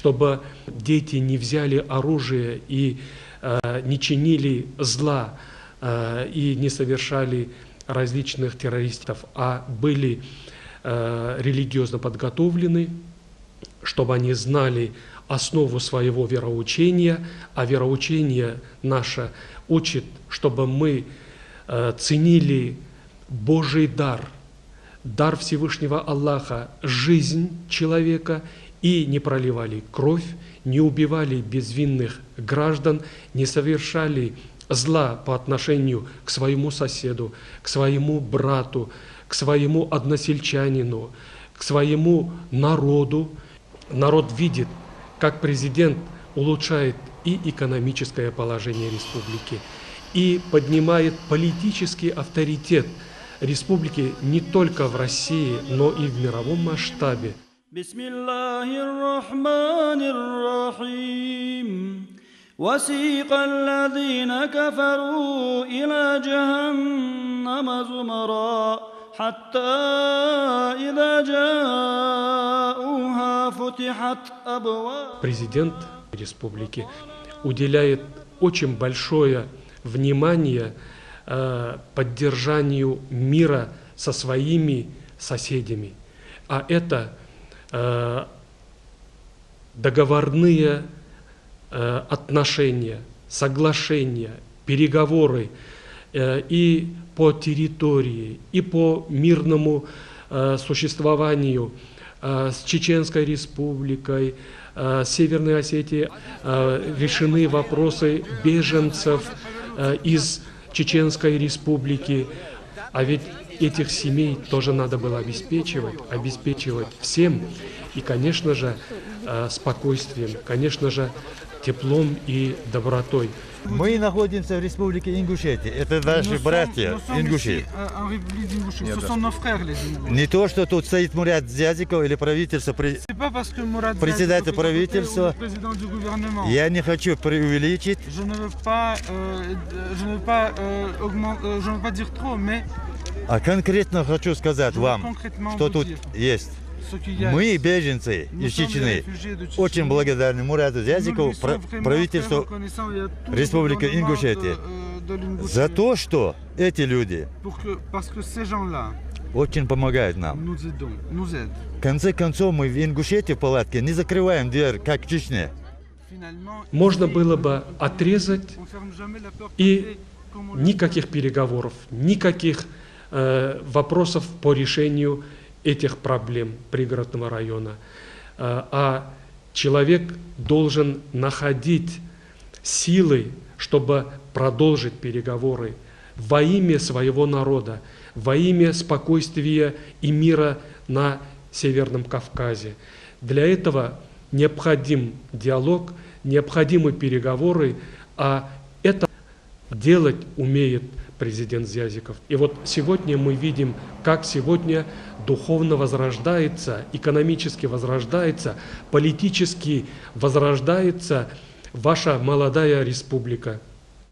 чтобы дети не взяли оружие и не чинили зла и не совершали различных террористов, а были религиозно подготовлены, чтобы они знали основу своего вероучения, а вероучение наше учит, чтобы мы ценили Божий дар, дар Всевышнего Аллаха, жизнь человека, и не проливали кровь, не убивали безвинных граждан, не совершали зла по отношению к своему соседу, к своему брату, к своему односельчанину, к своему народу. Народ видит, как президент улучшает и экономическое положение республики, и поднимает политический авторитет республики не только в России, но и в мировом масштабе. وسيق الذين كفروا إلى جهنم زمرا حتى إذا جاءوها فتحت أبواب. Президент республики уделяет очень большое внимание поддержанию мира со своими соседями. А это договорные отношения, соглашения, переговоры и по территории, и по мирному существованию с Чеченской республикой, с Северной Осетией. Решены вопросы беженцев из Чеченской республики. А ведь этих семей тоже надо было обеспечивать всем. И, конечно же, спокойствием, конечно же, теплом и добротой. Мы находимся в республике Ингушетия. Это наши братья ингуши. Не то, что тут стоит Мурат Зязиков или правительство, председатель правительства. Я не хочу преувеличить. А конкретно хочу сказать вам, что тут есть. Мы, беженцы из Чечни, очень благодарны Мурату Зязикову, правительству Республики Ингушетия, за то, что эти люди очень помогают нам. В конце концов, мы в Ингушетии в палатке не закрываем дверь, как в Чечне. Можно было бы отрезать, и никаких переговоров, никаких вопросов по решению этих проблем пригородного района. А человек должен находить силы, чтобы продолжить переговоры во имя своего народа, во имя спокойствия и мира на Северном Кавказе. Для этого необходим диалог, необходимы переговоры, а это делать умеет президент Зязиков. И вот сегодня мы видим, как сегодня духовно возрождается, экономически возрождается, политически возрождается ваша молодая республика.